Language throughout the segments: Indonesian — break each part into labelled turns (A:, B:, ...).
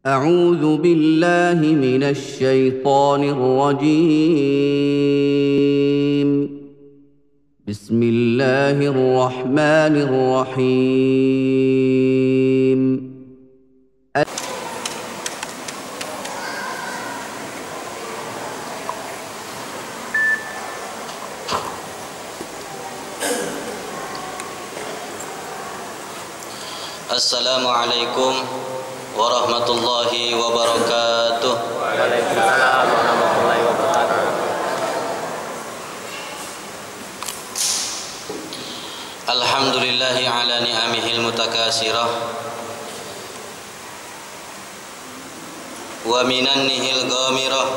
A: أعوذ بالله من الشيطان الرجيم. بسم الله الرحمن الرحيم.
B: Assalamualaikum warahmatullahi wabarakatuh.
C: Waalaikumsalam warahmatullahi wabarakatuh.
B: Alhamdulillahi ala ni'amihil mutakasirah wa minannihil ghamirah.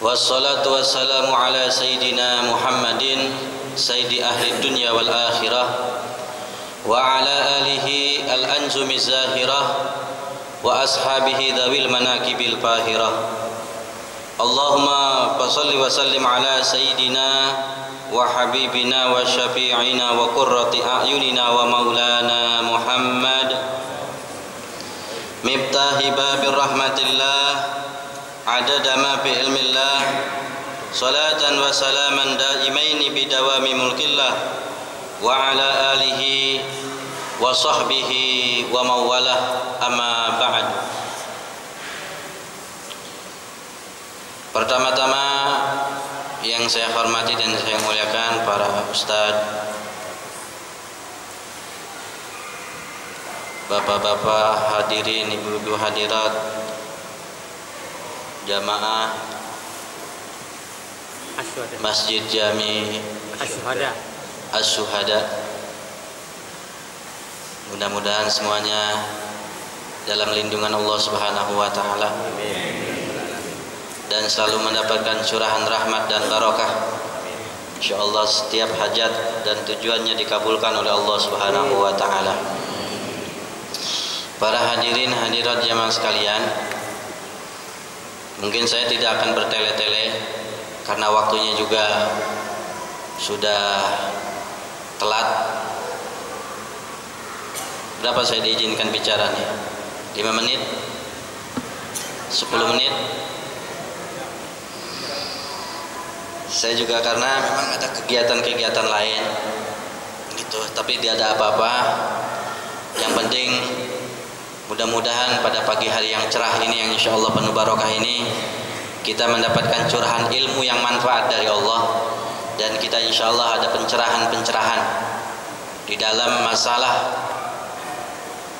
B: Wassalatu wassalamu ala sayyidina Muhammadin sayyidi ahli dunya wal akhirah wa ala alihi al-anzumi zahirah wa ashabihi dhawil manakibil fahirah. Allahumma fasalli wa sallim ala sayyidina wa habibina wa syafi'ina wa qurrati a'yunina wa maulana Muhammad miftahi babir rahmatillah adada ma fi ilmillah salatan wa salaman daimaini bidawami mulkillah wa ala alihi wa sahbihi wa mawalah, amma ba'd. Pertama-tama yang saya hormati dan saya muliakan para ustadz, bapak-bapak hadirin, ibu-ibu hadirat, jamaah Masjid Jami Asy-Syuhada. Mudah-mudahan semuanya dalam lindungan Allah Subhanahu wa taala dan selalu mendapatkan curahan rahmat dan barakah. Insyaallah setiap hajat dan tujuannya dikabulkan oleh Allah Subhanahu wa taala. Para hadirin hadirat jamaah sekalian, mungkin saya tidak akan bertele-tele karena waktunya juga sudah telat. Berapa saya diizinkan bicara nih? 5 menit? 10 menit? Saya juga karena memang ada kegiatan-kegiatan lain gitu, tapi tidak ada apa-apa. Yang penting mudah-mudahan pada pagi hari yang cerah ini, yang insya Allah penuh barokah ini, kita mendapatkan curahan ilmu yang manfaat dari Allah, dan kita insya Allah ada pencerahan-pencerahan di dalam masalah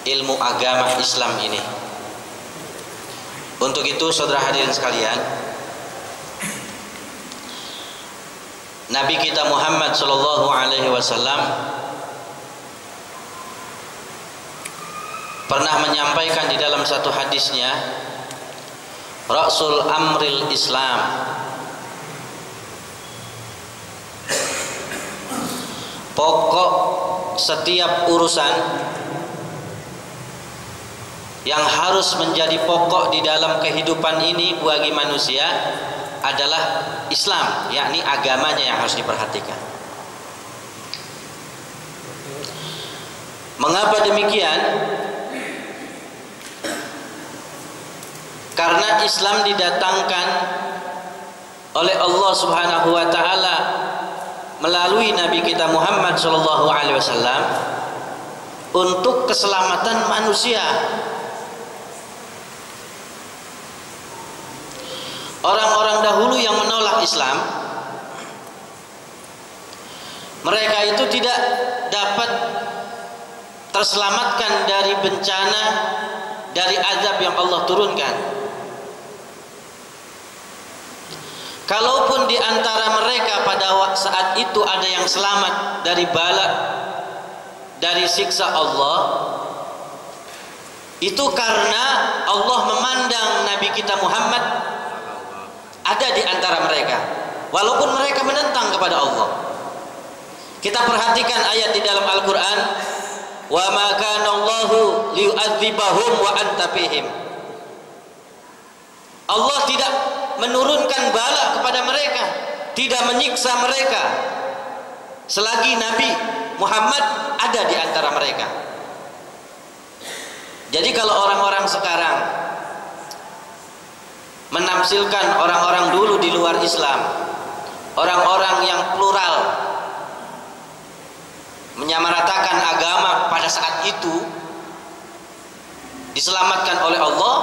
B: ilmu agama Islam ini. Untuk itu saudara hadirin sekalian, Nabi kita Muhammad sallallahu alaihi wasallam pernah menyampaikan di dalam satu hadisnya, Rasul Amril Islam, pokok setiap urusan yang harus menjadi pokok di dalam kehidupan ini bagi manusia adalah Islam, yakni agamanya yang harus diperhatikan. Mengapa demikian? Karena Islam didatangkan oleh Allah Subhanahu wa taala melalui Nabi kita Muhammad sallallahu alaihi wasallam untuk keselamatan manusia. Orang-orang dahulu yang menolak Islam, mereka itu tidak dapat terselamatkan dari bencana, dari azab yang Allah turunkan. Kalaupun di antara mereka pada saat itu ada yang selamat dari bala, dari siksa Allah, itu karena Allah memandang Nabi kita Muhammad ada di antara mereka, walaupun mereka menentang kepada Allah. Kita perhatikan ayat di dalam Al-Quran, wa ma kana Allahu liyu'adzibahum wa anta fihim. Allah tidak menurunkan bala kepada mereka, tidak menyiksa mereka selagi Nabi Muhammad ada di antara mereka. Jadi kalau orang-orang sekarang menafsirkan orang-orang dulu di luar Islam, orang-orang yang plural, menyamaratakan agama pada saat itu diselamatkan oleh Allah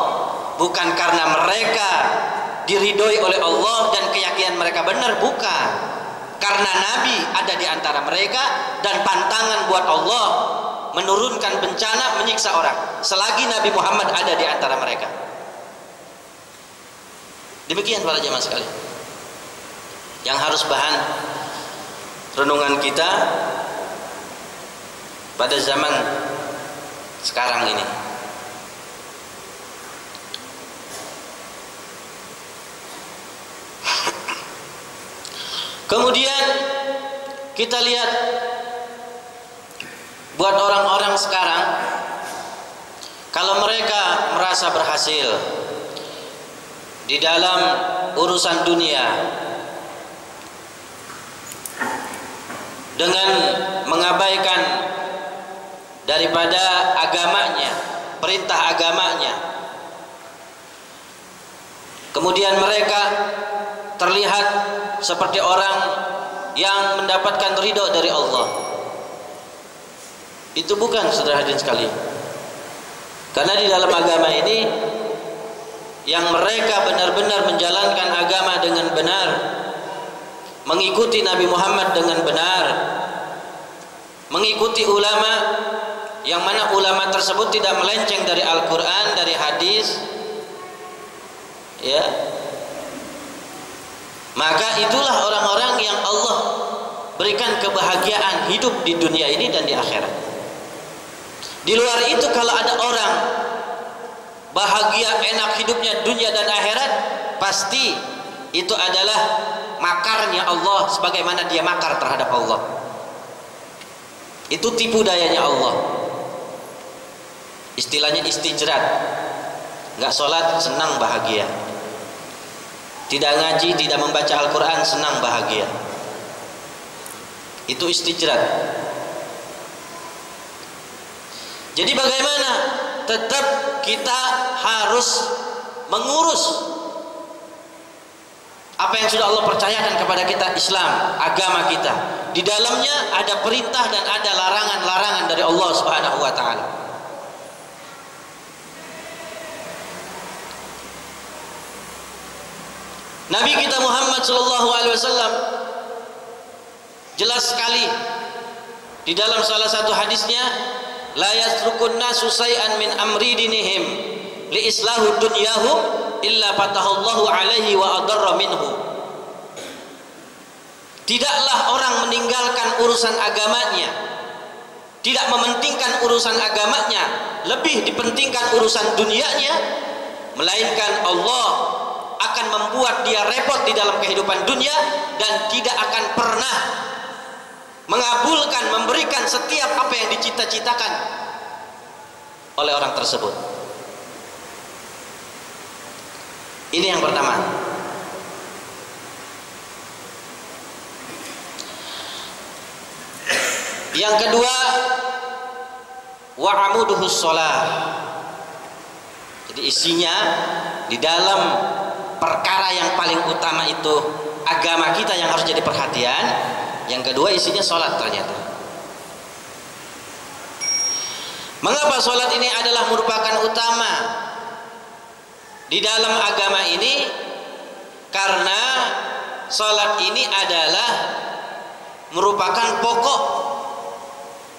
B: bukan karena mereka diridhoi oleh Allah dan keyakinan mereka benar, bukan. Karena Nabi ada di antara mereka dan pantangan buat Allah menurunkan bencana menyiksa orang selagi Nabi Muhammad ada di antara mereka. Demikian para jemaah sekalian, yang harus bahan renungan kita pada zaman sekarang ini. Kemudian kita lihat buat orang-orang sekarang, kalau mereka merasa berhasil di dalam urusan dunia dengan mengabaikan daripada agamanya, perintah agamanya, kemudian mereka terlihat seperti orang yang mendapatkan ridho dari Allah, itu bukan, saudara hadirin sekalian. Karena di dalam agama ini yang mereka benar-benar menjalankan agama dengan benar, mengikuti Nabi Muhammad dengan benar, mengikuti ulama, yang mana ulama tersebut tidak melenceng dari Al-Quran, dari hadis, ya, maka itulah orang-orang yang Allah berikan kebahagiaan hidup di dunia ini dan di akhirat. Di luar itu kalau ada orang bahagia enak hidupnya dunia dan akhirat, pasti itu adalah makarnya Allah, sebagaimana dia makar terhadap Allah. Itu tipu dayanya Allah. Istilahnya istijrat. Nggak sholat senang bahagia, tidak ngaji, tidak membaca Al-Quran senang bahagia. Itu istijrat. Jadi bagaimana? Tetap kita harus mengurus apa yang sudah Allah percayakan kepada kita, Islam, agama kita. Di dalamnya ada perintah dan ada larangan-larangan dari Allah Subhanahu wa taala. Nabi kita Muhammad sallallahu alaihi wasallam jelas sekali di dalam salah satu hadisnya, la yasrukun nasu say'an min amri dinihim li islahu dunyahum illa fatahallahu alaihi wa adarra minhu. Tidaklah orang meninggalkan urusan agamanya, tidak mementingkan urusan agamanya, lebih dipentingkan urusan dunianya, melainkan Allah akan membuat dia repot di dalam kehidupan dunia dan tidak akan pernah mengabulkan, memberikan setiap apa yang dicita-citakan oleh orang tersebut. Ini yang pertama. Yang kedua, wa amuduhus shalah. Jadi isinya di dalam perkara yang paling utama itu agama kita yang harus jadi perhatian. Yang kedua isinya sholat ternyata. Mengapa sholat ini adalah merupakan utama di dalam agama ini? Karena sholat ini adalah merupakan pokok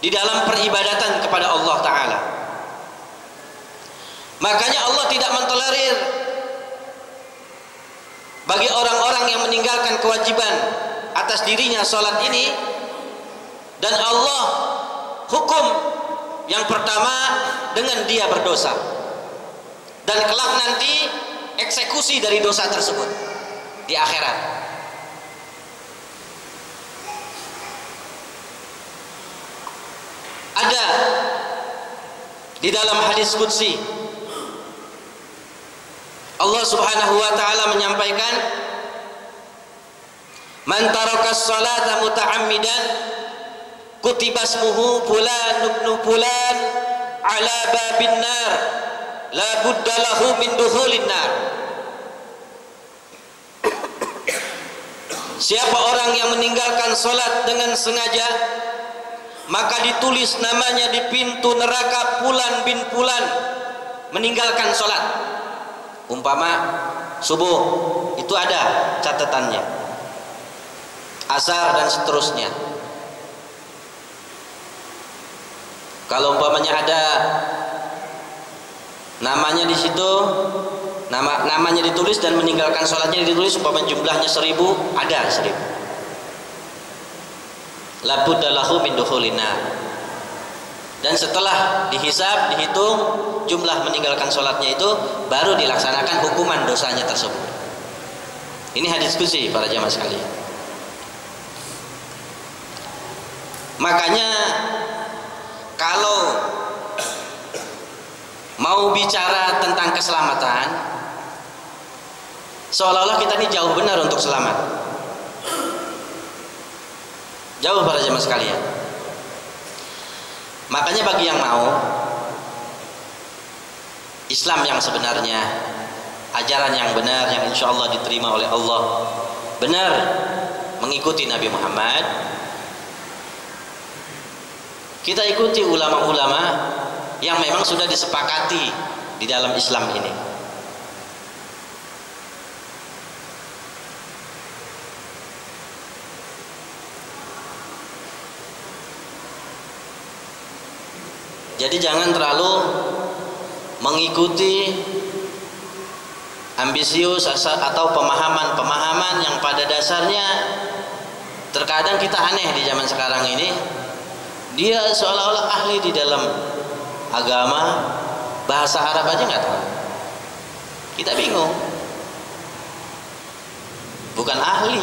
B: di dalam peribadatan kepada Allah Ta'ala. Makanya Allah tidak mentolerir bagi orang-orang yang meninggalkan kewajiban atas dirinya sholat ini, dan Allah hukum yang pertama dengan dia berdosa, dan kelak nanti eksekusi dari dosa tersebut di akhirat. Ada di dalam hadis qudsi Allah Subhanahu wa taala menyampaikan, man tarakas salata muta'ammidan kutiba ismuhu fulan ibnu fulan ala babin nar la budda lahu min dukhulin nar. Siapa orang yang meninggalkan salat dengan sengaja, maka ditulis namanya di pintu neraka Fulan bin Fulan meninggalkan salat. Umpama subuh itu ada catatannya, asar dan seterusnya. Kalau umpamanya ada namanya di situ, namanya ditulis dan meninggalkan sholatnya ditulis, umpamanya jumlahnya 1000, ada 1000. La budda lahu min dukhulin nar. Dan setelah dihisab, dihitung jumlah meninggalkan sholatnya itu, baru dilaksanakan hukuman dosanya tersebut. Ini hadis qudsi para jamaah sekalian. Makanya kalau mau bicara tentang keselamatan, seolah-olah kita ini jauh benar untuk selamat. Jauh para jemaah sekalian. Makanya bagi yang mau Islam yang sebenarnya, ajaran yang benar yang insya Allah diterima oleh Allah, benar mengikuti Nabi Muhammad, kita ikuti ulama-ulama yang memang sudah disepakati di dalam Islam ini. Jadi jangan terlalu mengikuti ambisius atau pemahaman-pemahaman yang pada dasarnya terkadang kita aneh di zaman sekarang ini. Dia seolah-olah ahli di dalam agama, bahasa Arab aja nggak tahu. Kita bingung. Bukan ahli.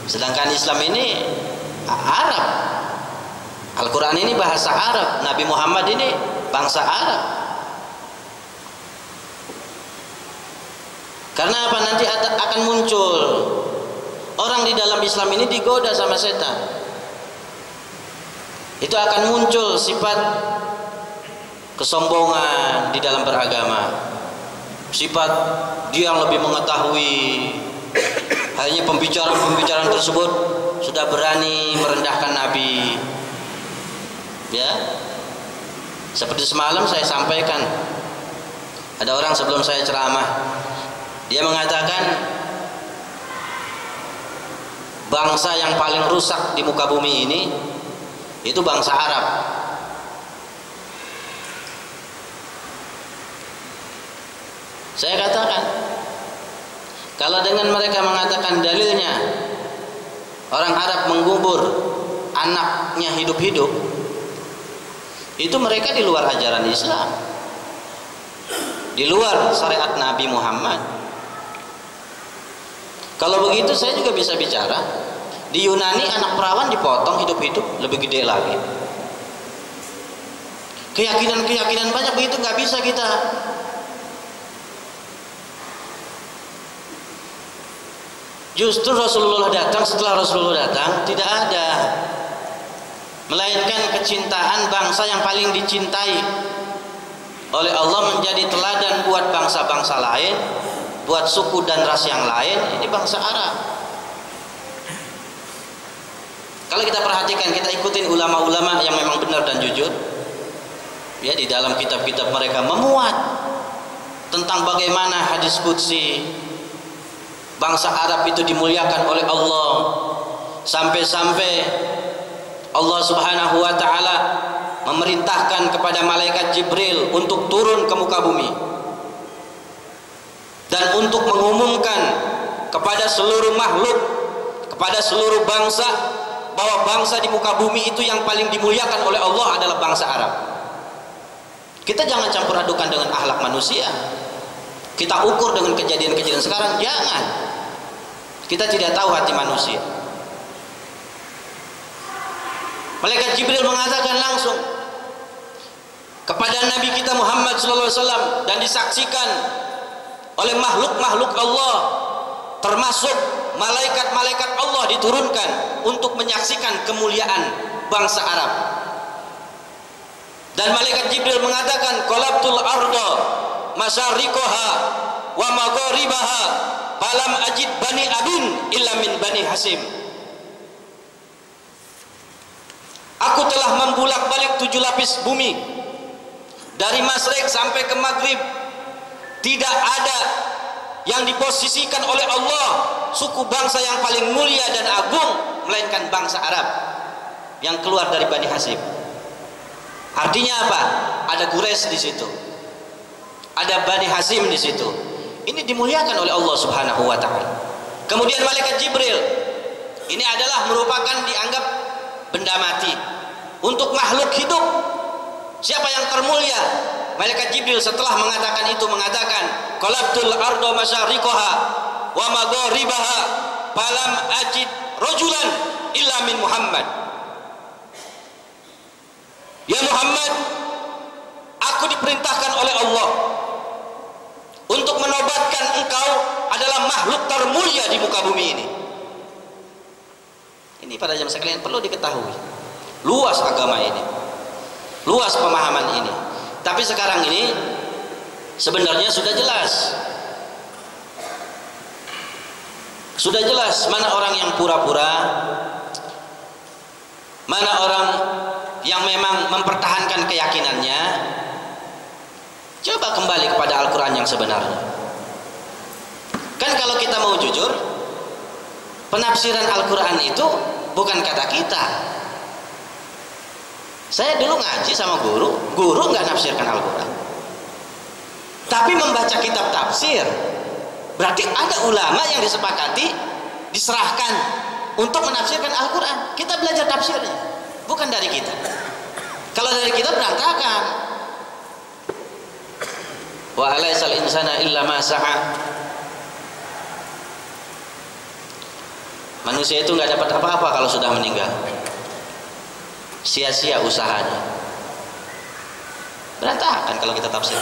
B: Sedangkan Islam ini Arab. Al-Quran ini bahasa Arab. Nabi Muhammad ini bangsa Arab. Karena apa? Nanti akan muncul orang di dalam Islam ini digoda sama setan. Itu akan muncul sifat kesombongan di dalam beragama, sifat dia yang lebih mengetahui. Hanya pembicaraan tersebut sudah berani merendahkan Nabi. Ya, seperti semalam saya sampaikan, ada orang sebelum saya ceramah, dia mengatakan bangsa yang paling rusak di muka bumi ini itu bangsa Arab. Saya katakan, kalau dengan mereka mengatakan dalilnya orang Arab mengubur anaknya hidup-hidup, itu mereka di luar ajaran Islam, di luar syariat Nabi Muhammad. Kalau begitu saya juga bisa bicara, di Yunani anak perawan dipotong hidup-hidup lebih gede lagi. Keyakinan banyak begitu, nggak bisa kita. Justru Rasulullah datang, setelah Rasulullah datang tidak ada, melainkan kecintaan bangsa yang paling dicintai oleh Allah menjadi teladan buat bangsa-bangsa lain, buat suku dan ras yang lain. Ini bangsa Arab. Kalau kita perhatikan, kita ikutin ulama-ulama yang memang benar dan jujur, ya, di dalam kitab-kitab mereka memuat tentang bagaimana hadis qudsi bangsa Arab itu dimuliakan oleh Allah, sampai-sampai Allah Subhanahu wa taala memerintahkan kepada malaikat Jibril untuk turun ke muka bumi dan untuk mengumumkan kepada seluruh makhluk, kepada seluruh bangsa, bahwa bangsa di muka bumi itu yang paling dimuliakan oleh Allah adalah bangsa Arab. Kita jangan campur adukan dengan akhlak manusia. Kita ukur dengan kejadian-kejadian sekarang, jangan. Kita tidak tahu hati manusia. Malaikat Jibril mengatakan langsung kepada Nabi kita Muhammad SAW dan disaksikan oleh makhluk-makhluk Allah, termasuk malaikat-malaikat Allah diturunkan untuk menyaksikan kemuliaan bangsa Arab. Dan malaikat Jibril mengatakan, qalabtul arda masyariqaha wa magharibaha falam ajid bani abin illa min bani hasim. Aku telah membulak-balik 7 lapis bumi, dari masyrik sampai ke maghrib. Tidak ada yang diposisikan oleh Allah suku bangsa yang paling mulia dan agung melainkan bangsa Arab yang keluar dari Bani Hasyim. Artinya apa? Ada Quraisy di situ, ada Bani Hasyim di situ. Ini dimuliakan oleh Allah Subhanahu wa taala. Kemudian malaikat Jibril ini adalah merupakan dianggap benda mati. Untuk makhluk hidup, siapa yang termulia? Malaikat Jibril setelah mengatakan itu mengatakan, qalabtul arda masyariqaha wa magharibaha falam ajid rajulan illa min Muhammad. Ya Muhammad, aku diperintahkan oleh Allah untuk menobatkan engkau adalah makhluk termulia di muka bumi ini. Ini pada jamaah sekalian perlu diketahui. Luas agama ini, luas pemahaman ini. Tapi sekarang ini sebenarnya sudah jelas. Sudah jelas mana orang yang pura-pura, mana orang yang memang mempertahankan keyakinannya. Coba kembali kepada Al-Quran yang sebenarnya. Kan kalau kita mau jujur, penafsiran Al-Quran itu bukan kata kita. Saya dulu ngaji sama guru nggak nafsirkan Al-Quran, tapi membaca kitab tafsir. Berarti ada ulama yang disepakati, diserahkan untuk menafsirkan Al-Quran. Kita belajar tafsirnya, bukan dari kita. Kalau dari kita berantakan. Wa alaysal insana illa ma sa'a. Manusia itu nggak dapat apa-apa kalau sudah meninggal. Sia-sia usahanya, berantakan kalau kita tafsir.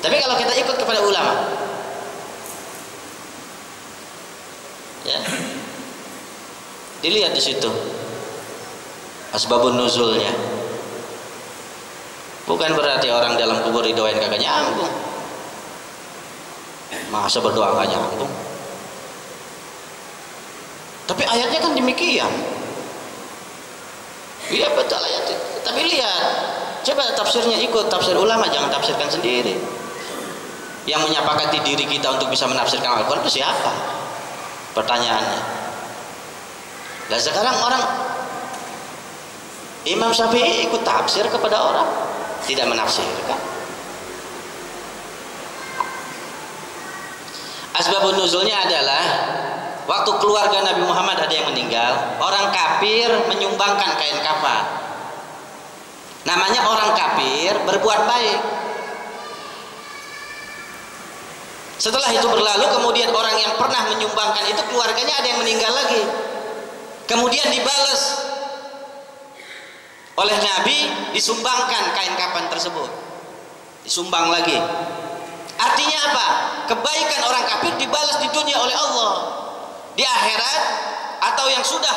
B: Tapi kalau kita ikut kepada ulama, ya, dilihat di situ asbabun nuzulnya. Bukan berarti orang dalam kubur didoain kagak nyambung. Masa berdoa kagak nyambung? Tapi ayatnya kan demikian. Iya betul ayat itu. Tapi lihat, coba tafsirnya ikut tafsir ulama, jangan tafsirkan sendiri. Yang menyepakati diri kita untuk bisa menafsirkan Al-Quran itu siapa? Pertanyaannya. Nah sekarang orang Imam Syafi'i ikut tafsir kepada orang, tidak menafsirkan. Asbabun nuzulnya adalah waktu keluarga Nabi Muhammad ada yang meninggal, orang kafir menyumbangkan kain kafan. Namanya orang kafir berbuat baik. Setelah itu berlalu, kemudian orang yang pernah menyumbangkan itu keluarganya ada yang meninggal lagi. Kemudian dibalas oleh Nabi, disumbangkan kain kafan tersebut. Disumbang lagi. Artinya apa? Kebaikan orang kafir dibalas di dunia oleh Allah. Di akhirat atau yang sudah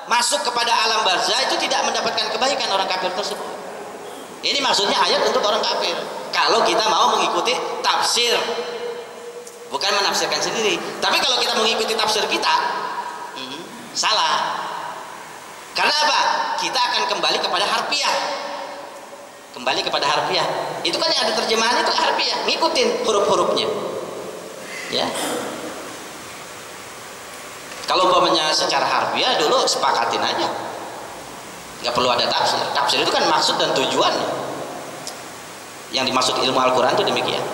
B: masuk kepada alam barzah itu tidak mendapatkan kebaikan orang kafir tersebut. Ini maksudnya ayat untuk orang kafir. Kalau kita mau mengikuti tafsir, bukan menafsirkan sendiri. Tapi kalau kita mengikuti tafsir kita, salah. Karena apa? Kita akan kembali kepada harfiah. Kembali kepada harfiah. Itu kan yang ada terjemahan itu harfiah, ngikutin huruf-hurufnya. Ya. Kalau umpamanya secara harfiah dulu sepakatin aja, nggak perlu ada tafsir. Tafsir itu kan maksud dan tujuan. Yang dimaksud ilmu Al-Quran itu demikian.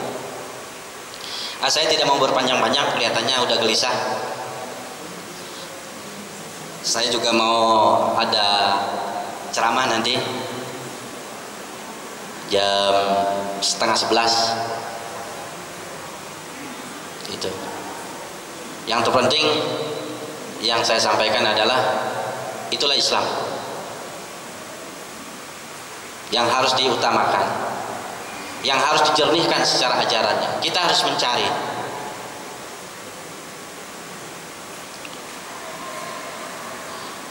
B: Saya tidak mau berpanjang-panjang, kelihatannya udah gelisah. Saya juga mau ada ceramah nanti jam 10:30. Itu. Yang terpenting yang saya sampaikan adalah itulah Islam yang harus diutamakan, yang harus dijernihkan secara ajarannya. Kita harus mencari.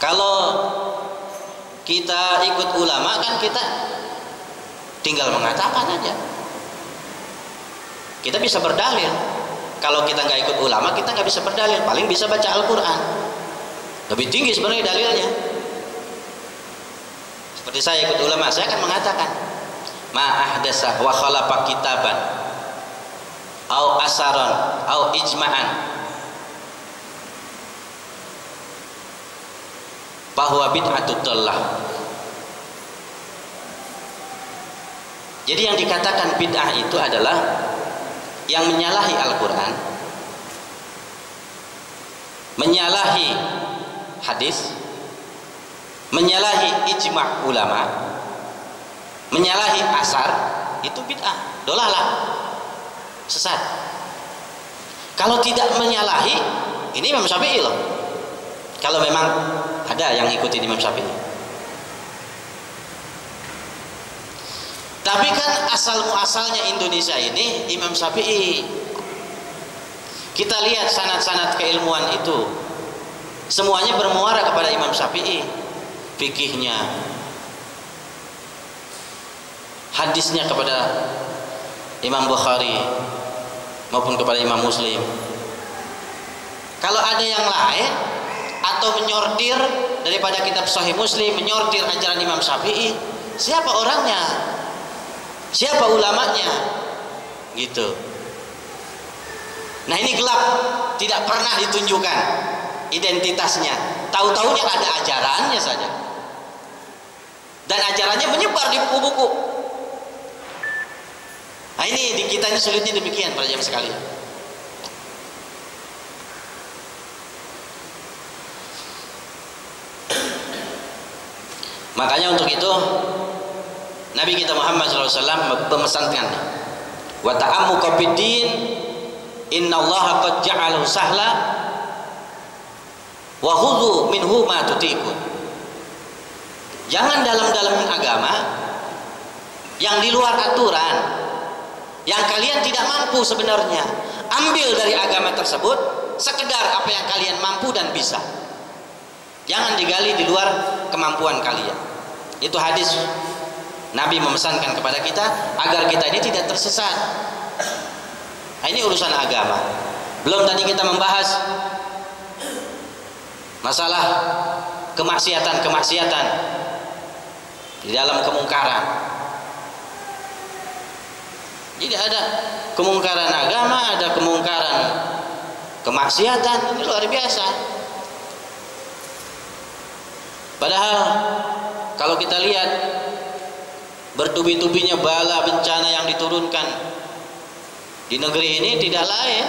B: Kalau kita ikut ulama kan kita tinggal mengatakan aja. Kita bisa berdalil. Kalau kita nggak ikut ulama, kita nggak bisa berdalil. Paling bisa baca Al-Quran. Lebih tinggi sebenarnya dalilnya. Seperti saya ikut ulama, saya akan mengatakan, ma ahdasa wa khalafa kitaban au asaron au ijma'an bahwa bid'atut dhallah. Jadi yang dikatakan bid'ah itu adalah yang menyalahi Al-Quran, menyalahi hadis, menyalahi ijma' ulama, menyalahi asar, itu bid'ah, dolalah, sesat. Kalau tidak menyalahi, ini Imam Syafi'i loh. Kalau memang ada yang ikutin Imam Syafi'i. Tapi kan asal muasalnya Indonesia ini Imam Syafi'i. Kita lihat sanad-sanad keilmuan itu semuanya bermuara kepada Imam Syafi'i. Fikihnya, hadisnya kepada Imam Bukhari maupun kepada Imam Muslim. Kalau ada yang lain atau menyortir daripada kitab Sahih Muslim, menyortir ajaran Imam Syafi'i, siapa orangnya? Siapa ulamanya? Gitu. Nah ini gelap, tidak pernah ditunjukkan identitasnya. Tahu-tahunya ada ajarannya saja. Dan ajarannya menyebar di buku-buku. Nah ini di kita ini sulitnya demikian para jamaah sekalian. Makanya untuk itu Nabi kita Muhammad SAW memesankan, wa ta'ammuqa fid-din innallaha qad ja'alahu sahla wa khudhu minhu ma tutiqun. Jangan dalam-dalam agama yang di luar aturan, yang kalian tidak mampu sebenarnya. Ambil dari agama tersebut sekedar apa yang kalian mampu dan bisa. Jangan digali di luar kemampuan kalian. Itu hadis Nabi memesankan kepada kita agar kita ini tidak tersesat. Nah, ini urusan agama. Belum tadi kita membahas masalah kemaksiatan di dalam kemungkaran. Jadi ada kemungkaran agama, ada kemungkaran kemaksiatan, ini luar biasa. Padahal kalau kita lihat bertubi-tubinya bala bencana yang diturunkan di negeri ini tidak lain,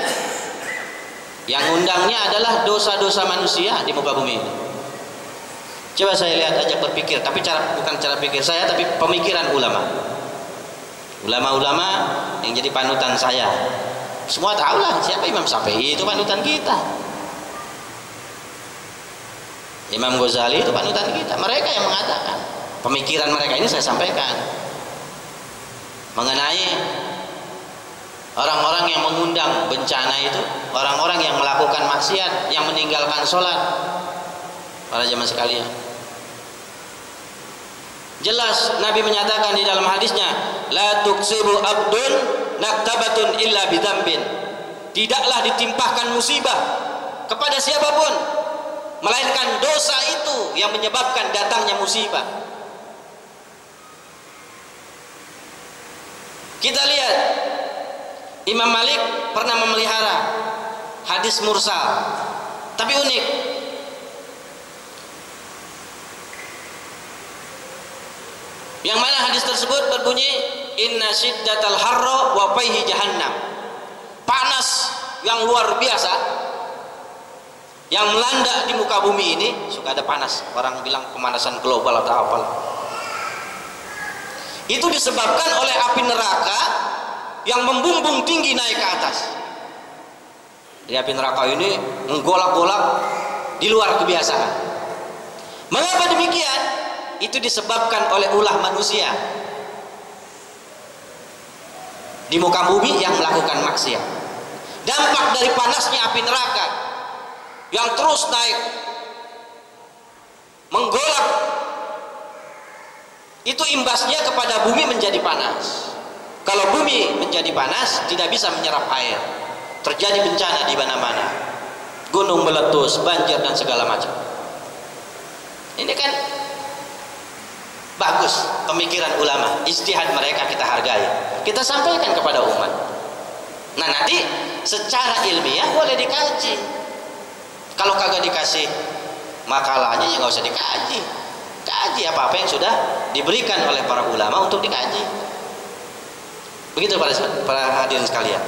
B: yang undangnya adalah dosa-dosa manusia di muka bumi ini. Coba saya lihat aja berpikir, tapi bukan cara pikir saya, tapi pemikiran ulama-ulama yang jadi panutan saya. Semua tahulah siapa Imam Syafi'i, itu panutan kita. Imam Ghazali itu panutan kita. Mereka yang mengatakan, pemikiran mereka ini saya sampaikan mengenai orang-orang yang mengundang bencana itu, orang-orang yang melakukan maksiat, yang meninggalkan sholat. Para jemaah sekalian, jelas Nabi menyatakan di dalam hadisnya, la tuksibu abdun naktabatun illa bidambin. Tidaklah ditimpahkan musibah kepada siapapun melainkan dosa itu yang menyebabkan datangnya musibah. Kita lihat Imam Malik pernah memelihara hadis mursal, tapi unik. Yang mana hadis tersebut berbunyi, inna syiddatal harra wa faihi jahannam. Panas yang luar biasa yang melanda di muka bumi ini, suka ada panas, orang bilang pemanasan global atau apa. Itu disebabkan oleh api neraka yang membumbung tinggi naik ke atas. Di api neraka ini menggolak-golak di luar kebiasaan. Mengapa demikian? Itu disebabkan oleh ulah manusia di muka bumi yang melakukan maksiat. Dampak dari panasnya api neraka yang terus naik, menggolak itu imbasnya kepada bumi menjadi panas. Kalau bumi menjadi panas, tidak bisa menyerap air, terjadi bencana di mana-mana, gunung meletus, banjir dan segala macam. Ini kan bagus pemikiran ulama, ijtihad mereka kita hargai, kita sampaikan kepada umat. Nah, nanti secara ilmiah boleh dikaji. Kalau kagak dikasih makalahnya ya nggak usah dikaji. Kaji apa-apa yang sudah diberikan oleh para ulama untuk dikaji. Begitu para hadirin sekalian.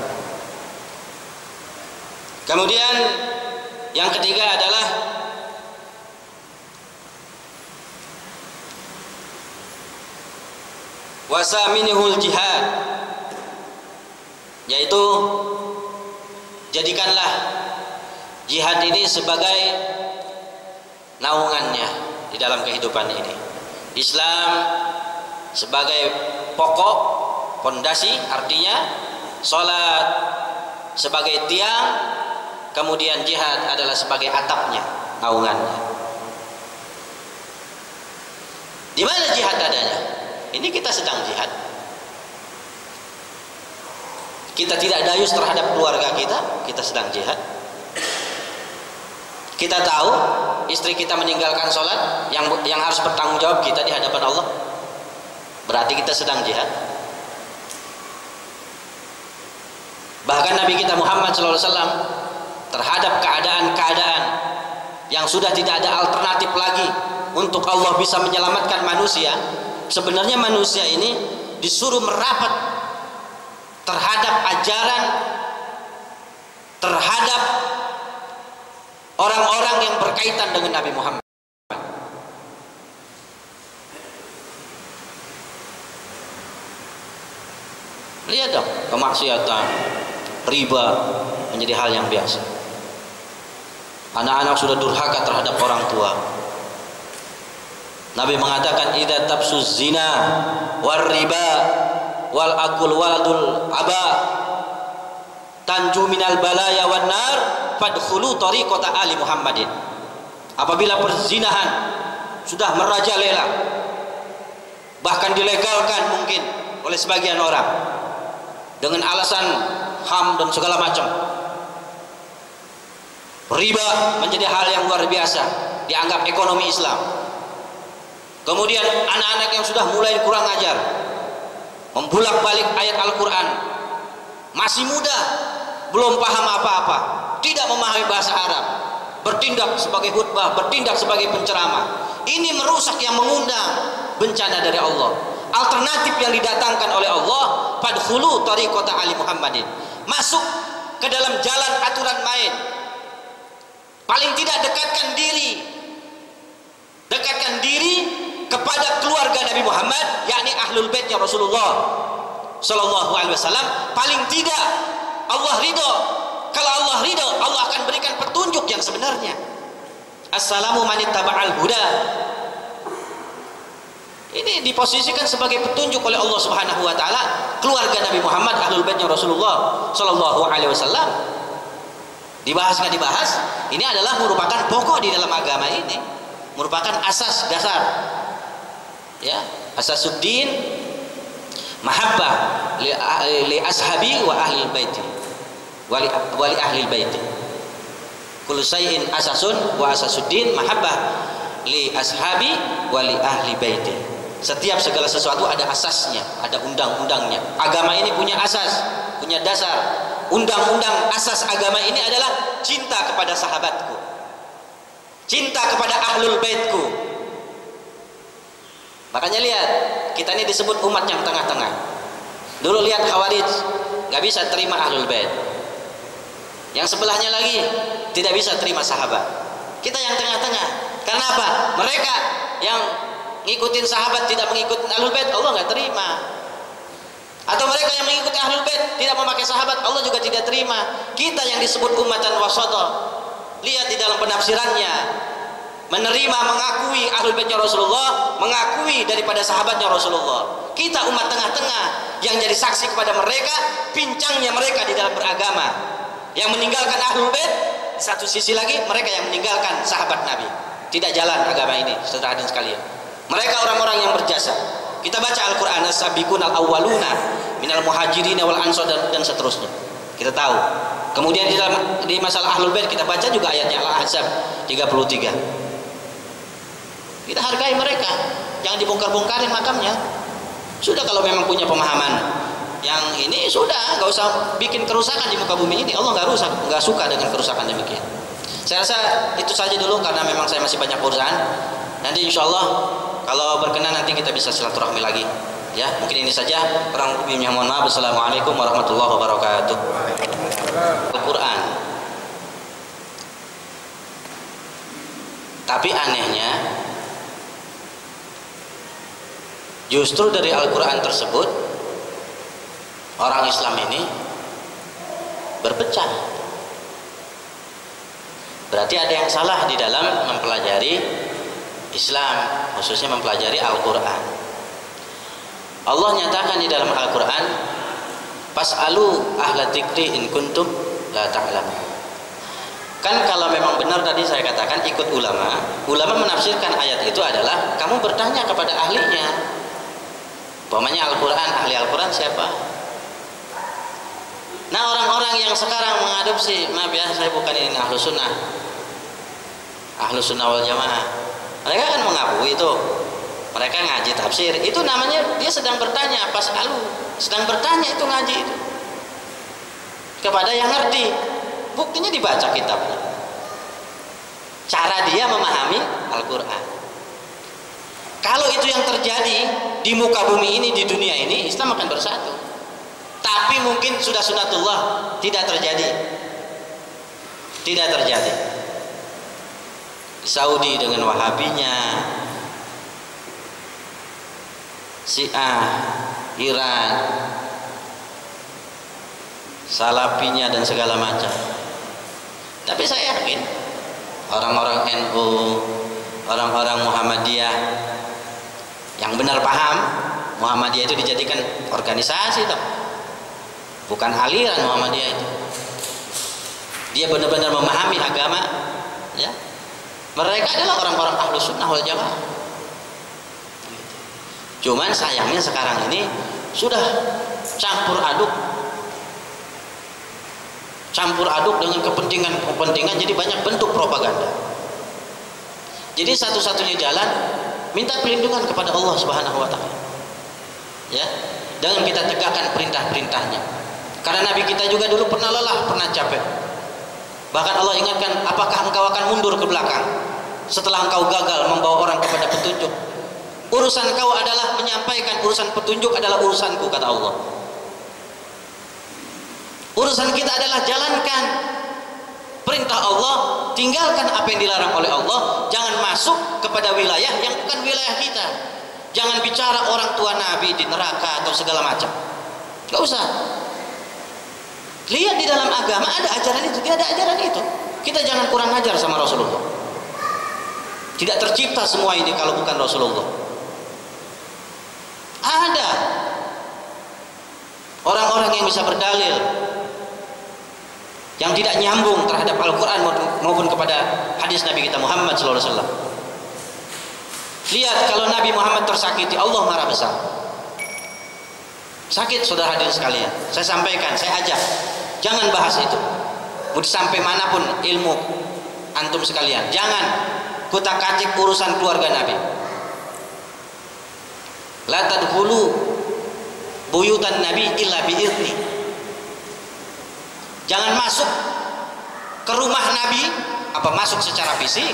B: Kemudian yang ketiga adalah wasaminihul jihad, yaitu jadikanlah jihad ini sebagai naungannya di dalam kehidupan ini. Islam sebagai pokok, pondasi, artinya sholat sebagai tiang, kemudian jihad adalah sebagai atapnya, naungannya. Di mana jihad adanya? Ini kita sedang jihad. Kita tidak dayus terhadap keluarga kita, kita sedang jihad. Kita tahu istri kita meninggalkan sholat, yang harus bertanggung jawab kita di hadapan Allah. Berarti kita sedang jihad. Bahkan Nabi kita Muhammad SAW terhadap keadaan-keadaan yang sudah tidak ada alternatif lagi untuk Allah bisa menyelamatkan manusia. Sebenarnya manusia ini disuruh merapat terhadap ajaran, terhadap orang-orang yang berkaitan dengan Nabi Muhammad. Lihat dong, kemaksiatan, riba menjadi hal yang biasa. Anak-anak sudah durhaka terhadap orang tua. Nabi mengatakan idza tabsuz zina war riba wal akul waladul aba tanju minal balaya wan nar fadkhulu tariqata ali Muhammadin. Apabila perzinahan sudah merajalela, bahkan dilegalkan mungkin oleh sebagian orang dengan alasan HAM dan segala macam, riba menjadi hal yang luar biasa dianggap ekonomi Islam. Kemudian anak-anak yang sudah mulai kurang ajar, membulak-balik ayat Al-Quran, masih muda, belum paham apa-apa, tidak memahami bahasa Arab, bertindak sebagai khutbah, bertindak sebagai penceramah. Ini merusak, yang mengundang bencana dari Allah. Alternatif yang didatangkan oleh Allah, fadkhulu tariqata ali Muhammadin, masuk ke dalam jalan aturan main. Paling tidak dekatkan diri kepada keluarga Nabi Muhammad, yakni ahlul baitnya Rasulullah Sallallahu Alaihi Wasallam. Paling tidak Allah ridho. Kalau Allah ridho, Allah akan berikan petunjuk yang sebenarnya. Assalamu manittaba'al huda. Ini diposisikan sebagai petunjuk oleh Allah Subhanahu Wa Taala keluarga Nabi Muhammad, ahlul baitnya Rasulullah Sallallahu Alaihi Wasallam. Dibahas nggak dibahas, ini adalah merupakan pokok di dalam agama ini, merupakan asas dasar. Ya, asasuddin mahabbah li ashabi wa ahli baiti wa li ahli baiti. Kullu syai'in asasun wa asasuddin mahabbah li ashabi wa li ahli baiti. Setiap segala sesuatu ada asasnya, ada undang-undangnya. Agama ini punya asas, punya dasar. Undang-undang asas agama ini adalah cinta kepada sahabatku, cinta kepada ahlul baitku. Makanya lihat, kita ini disebut umat yang tengah-tengah. Dulu lihat Khawarij, nggak bisa terima ahlul bait. Yang sebelahnya lagi tidak bisa terima sahabat. Kita yang tengah-tengah. Karena apa? Mereka yang ngikutin sahabat tidak mengikuti ahlul bait, Allah nggak terima. Atau mereka yang mengikuti ahlul bait tidak memakai sahabat, Allah juga tidak terima. Kita yang disebut umatan wasata, lihat di dalam penafsirannya, menerima, mengakui ahlul baitnya Rasulullah, mengakui daripada sahabatnya Rasulullah. Kita umat tengah-tengah yang jadi saksi kepada mereka, pincangnya mereka di dalam beragama, yang meninggalkan ahlul bait. Di satu sisi lagi mereka yang meninggalkan sahabat Nabi. Tidak jalan agama ini, saudara dan sekalian. Mereka orang-orang yang berjasa. Kita baca Al-Quran, as-sabiqun al-awwaluna minal muhajirin wal ansor dan seterusnya. Kita tahu. Kemudian di masalah Ahlul Bait kita baca juga ayatnya Al-Ahzab 33. Kita hargai mereka, jangan dibongkar-bongkarin makamnya. Sudah kalau memang punya pemahaman yang ini sudah, nggak usah bikin kerusakan di muka bumi ini. Allah nggak suka dengan kerusakan demikian. Saya rasa itu saja dulu karena memang saya masih banyak urusan. Nanti insya Allah kalau berkenan nanti kita bisa silaturahmi lagi. Ya, mungkin ini saja. Kurang lebihnya mohon maaf. Assalamualaikum warahmatullahi wabarakatuh. Al-Quran. Tapi anehnya, justru dari Al-Quran tersebut orang Islam ini berpecah. Berarti ada yang salah di dalam mempelajari Islam, khususnya mempelajari Al-Quran. Allah nyatakan di dalam Al-Quran, fas'alu ahla dzikri in kuntum la ta'lamun. Kan kalau memang benar tadi saya katakan ikut ulama, ulama menafsirkan ayat itu adalah kamu bertanya kepada ahlinya. Umpamanya Al-Quran, ahli Al-Quran siapa? Nah, orang-orang yang sekarang mengadopsi, maaf ya, saya bukan ini ahlu sunnah, ahlu sunnah wal jamaah. Mereka kan mengakui itu, mereka ngaji tafsir, itu namanya dia sedang bertanya, pas sedang bertanya itu ngaji itu kepada yang ngerti. Buktinya dibaca kitabnya, cara dia memahami Al-Quran. Kalau itu yang terjadi di muka bumi ini, di dunia ini, Islam akan bersatu. Tapi mungkin sudah sunatullah, tidak terjadi. Tidak terjadi. Saudi dengan Wahabinya, Syiah, Iran, Salafinya dan segala macam. Tapi saya yakin orang-orang NU, orang-orang Muhammadiyah yang benar paham, Muhammadiyah itu dijadikan organisasi toh, bukan aliran Muhammadiyah itu. Dia benar-benar memahami agama, ya. Mereka adalah orang-orang ahlu sunnah wal jamaah. Cuman sayangnya sekarang ini sudah campur aduk dengan kepentingan, jadi banyak bentuk propaganda. Jadi satu-satunya jalan minta perlindungan kepada Allah Subhanahu wa taala. Ya, dengan kita tegakkan perintah-perintahnya. Karena Nabi kita juga dulu pernah lelah, pernah capek. Bahkan Allah ingatkan, apakah engkau akan mundur ke belakang setelah engkau gagal membawa orang kepada petunjuk? Urusan kau adalah menyampaikan, urusan petunjuk adalah urusanku, kata Allah. Urusan kita adalah jalankan perintah Allah, tinggalkan apa yang dilarang oleh Allah, jangan masuk kepada wilayah yang bukan wilayah kita. Jangan bicara orang tua Nabi di neraka atau segala macam. Gak usah. Lihat di dalam agama ada ajaran itu, tidak ada ajaran itu. Kita jangan kurang ajar sama Rasulullah. Tidak tercipta semua ini kalau bukan Rasulullah. Ada orang-orang yang bisa berdalil yang tidak nyambung terhadap Al-Quran maupun kepada hadis Nabi kita Muhammad SAW. Lihat kalau Nabi Muhammad tersakiti, Allah marah besar. Sakit saudara hadirin sekalian. Saya sampaikan, saya ajak, jangan bahas itu. Mau sampai manapun ilmu antum sekalian, jangan kutak-kacik urusan keluarga Nabi. La tadkhulu buyutan Nabi illa bi'izni. Jangan masuk ke rumah Nabi. Apa masuk secara fisik?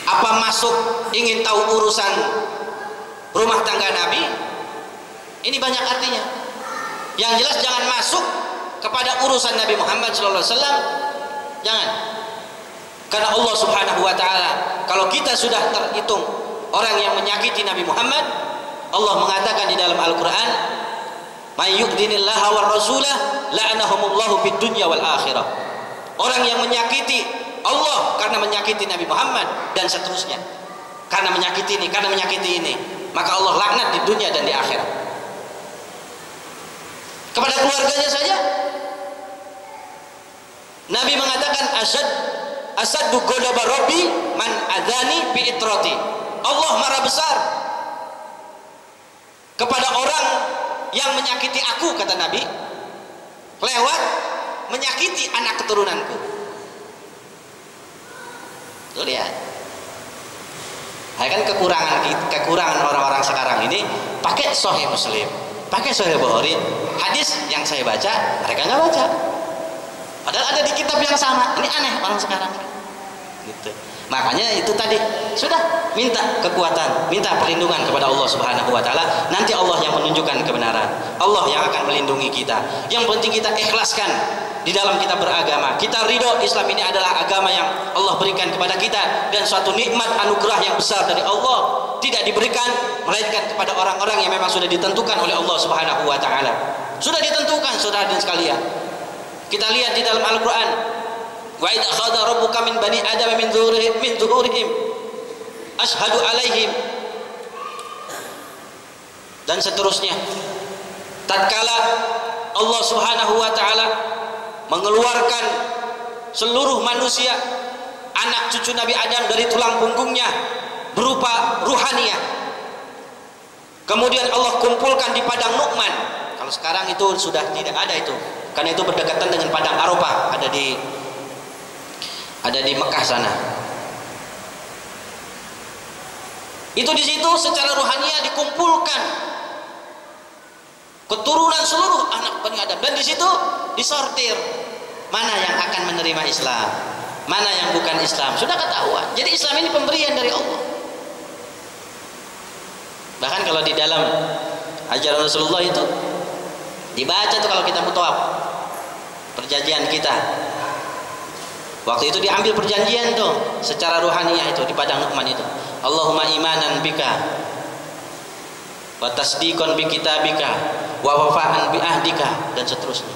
B: Apa masuk ingin tahu urusan rumah tangga Nabi? Ini banyak artinya. Yang jelas jangan masuk kepada urusan Nabi Muhammad SAW. Jangan. Karena Allah Subhanahu wa taala, kalau kita sudah terhitung orang yang menyakiti Nabi Muhammad, Allah mengatakan di dalam Al-Quran, may yu'dinillaha war rasulah la'anahumullahu fid dunya wal akhirah. Orang yang menyakiti Allah karena menyakiti Nabi Muhammad dan seterusnya, karena menyakiti ini, karena menyakiti ini, maka Allah laknat di dunia dan di akhirat. Kepada keluarganya saja Nabi mengatakan asaddu ghadaba rabbi man adani bi itrati. Allah marah besar kepada orang yang menyakiti aku, kata Nabi, lewat menyakiti anak keturunanku. Tuh lihat, kan kekurangan orang-orang sekarang ini pakai Sahih Muslim, pakai Sahih Bukhari, hadis yang saya baca mereka nggak baca, padahal ada di kitab yang sama. Ini aneh orang sekarang gitu. Makanya itu tadi, sudah minta kekuatan, minta perlindungan kepada Allah Subhanahu wa taala. Nanti Allah yang menunjukkan kebenaran, Allah yang akan melindungi kita. Yang penting kita ikhlaskan di dalam kita beragama. Kita ridho Islam ini adalah agama yang Allah berikan kepada kita, dan suatu nikmat anugerah yang besar dari Allah, tidak diberikan melainkan kepada orang-orang yang memang sudah ditentukan oleh Allah Subhanahu wa taala. Sudah ditentukan, saudara dan sekalian. Kita lihat di dalam Al-Qur'an, wa idh akhadha rabbuka min bani adama min zuhurihim ashhadu alaihim, dan seterusnya. Tatkala Allah Subhanahu wa taala mengeluarkan seluruh manusia, anak cucu Nabi Adam, dari tulang punggungnya berupa ruhaniyah, kemudian Allah kumpulkan di padang Nu'man. Kalau sekarang itu sudah tidak ada itu, karena itu berdekatan dengan padang Arafah, ada di Mekah sana. Itu di situ secara rohania dikumpulkan keturunan seluruh anak Bani Adam, dan di situ disortir mana yang akan menerima Islam, mana yang bukan Islam. Sudah ketahuan. Jadi Islam ini pemberian dari Allah. Bahkan kalau di dalam ajaran Rasulullah itu dibaca tuh, kalau kita mutawaf perjanjian kita, waktu itu diambil perjanjian tuh secara rohaniah itu di padang Nu'man itu. Allahumma imanan bika wa tasdiqan bi kitabika wa wafa'an bi ahdika, dan seterusnya.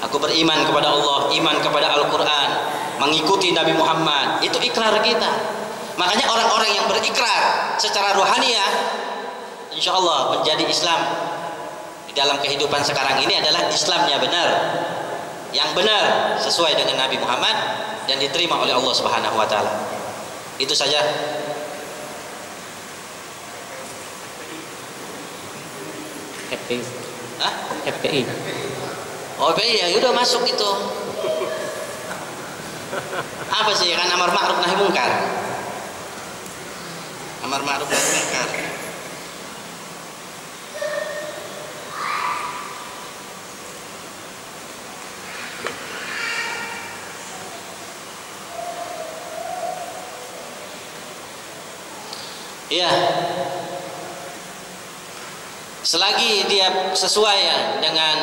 B: Aku beriman kepada Allah, iman kepada Al-Quran, mengikuti Nabi Muhammad. Itu ikrar kita. Makanya orang-orang yang berikrar secara rohaniah, insya Allah menjadi Islam di dalam kehidupan sekarang ini adalah Islamnya benar, yang benar sesuai dengan Nabi Muhammad, dan diterima oleh Allah Subhanahu wa taala. Itu saja.
C: FPI.
B: Hah?
C: FPI.
B: Oh, FPI ya, udah masuk itu. Apa sih, kan amar ma'ruf nahi mungkar. Amar ma'ruf nahi mungkar. Ya, selagi dia sesuai dengan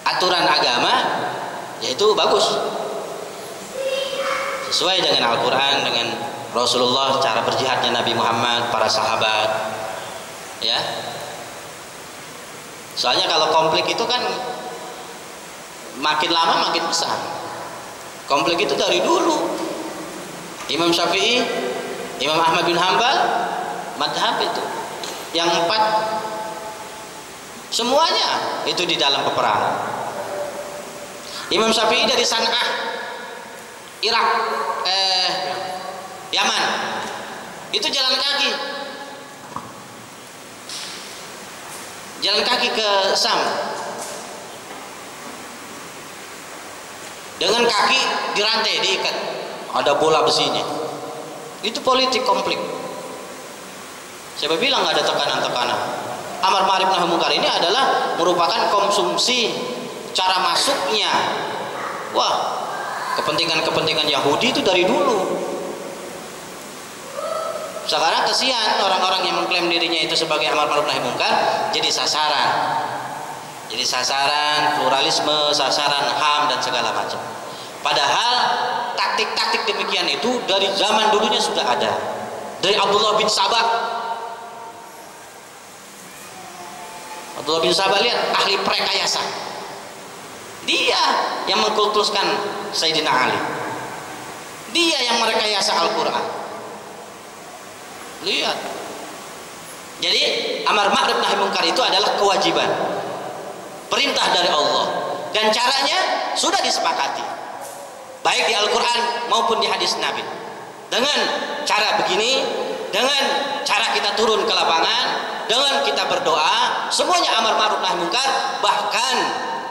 B: aturan agama, yaitu bagus, sesuai dengan Al-Quran, dengan Rasulullah, cara berjihadnya Nabi Muhammad, para sahabat. Ya, soalnya kalau konflik itu kan makin lama makin besar. Konflik itu dari dulu. Imam Syafi'i, Imam Ahmad bin Hanbal, madhab itu yang 4, semuanya itu di dalam peperangan. Imam Syafi'i dari San'ah, Irak, Yaman, itu jalan kaki ke Sam, dengan kaki dirantai, diikat, ada bola besinya. Itu politik konflik. Siapa bilang nggak ada tekanan-tekanan? Amar ma'ruf nahi mungkar ini adalah merupakan konsumsi, cara masuknya. Wah, kepentingan-kepentingan Yahudi itu dari dulu. Sekarang kesian orang-orang yang mengklaim dirinya itu sebagai amar ma'ruf nahi mungkar jadi sasaran. Jadi sasaran pluralisme, sasaran HAM dan segala macam. Padahal taktik-taktik demikian itu dari zaman dulunya sudah ada. Dari Abdullah bin Sabah. Abdullah bin Sabah, lihat, ahli prekayasa. Dia yang mengkultuskan Sayyidina Ali. Dia yang merekayasa Al-Quran. Lihat. Jadi amar ma'ruf nahi mungkar itu adalah kewajiban, perintah dari Allah, dan caranya sudah disepakati baik di Al-Quran maupun di hadis Nabi. Dengan cara begini dengan cara kita turun ke lapangan, dengan kita berdoa, semuanya amar ma'ruf nahi munkar. Bahkan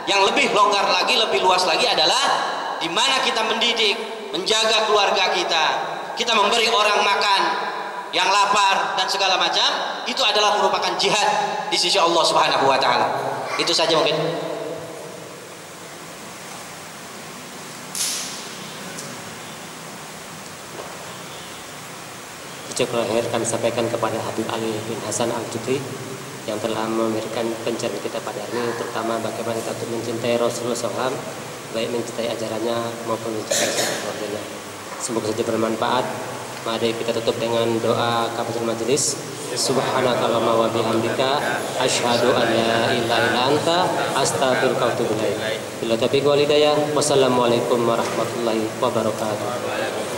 B: yang lebih longgar lagi, lebih luas lagi adalah di mana kita mendidik, menjaga keluarga kita, kita memberi orang makan yang lapar dan segala macam, itu adalah merupakan jihad di sisi Allah Subhanahu wa taala. Itu saja mungkin.
C: Syukur akhir kami sampaikan kepada Habib Ali bin Hasan Al-Jufri yang telah memberikan pencerahan kita pada hari ini, terutama bagaimana kita untuk mencintai Rasulullah SAW, baik mencintai ajarannya maupun mencintai keluarganya. Semoga saja bermanfaat. Mari kita tutup dengan doa kafatul majelis. Subhanakallahumma wa bihamdika asyhadu an la ilaha illa anta astaghfiruka wa atubu ilaik. Bila taufiq wal hidayah. Wassalamualaikum warahmatullahi wabarakatuh.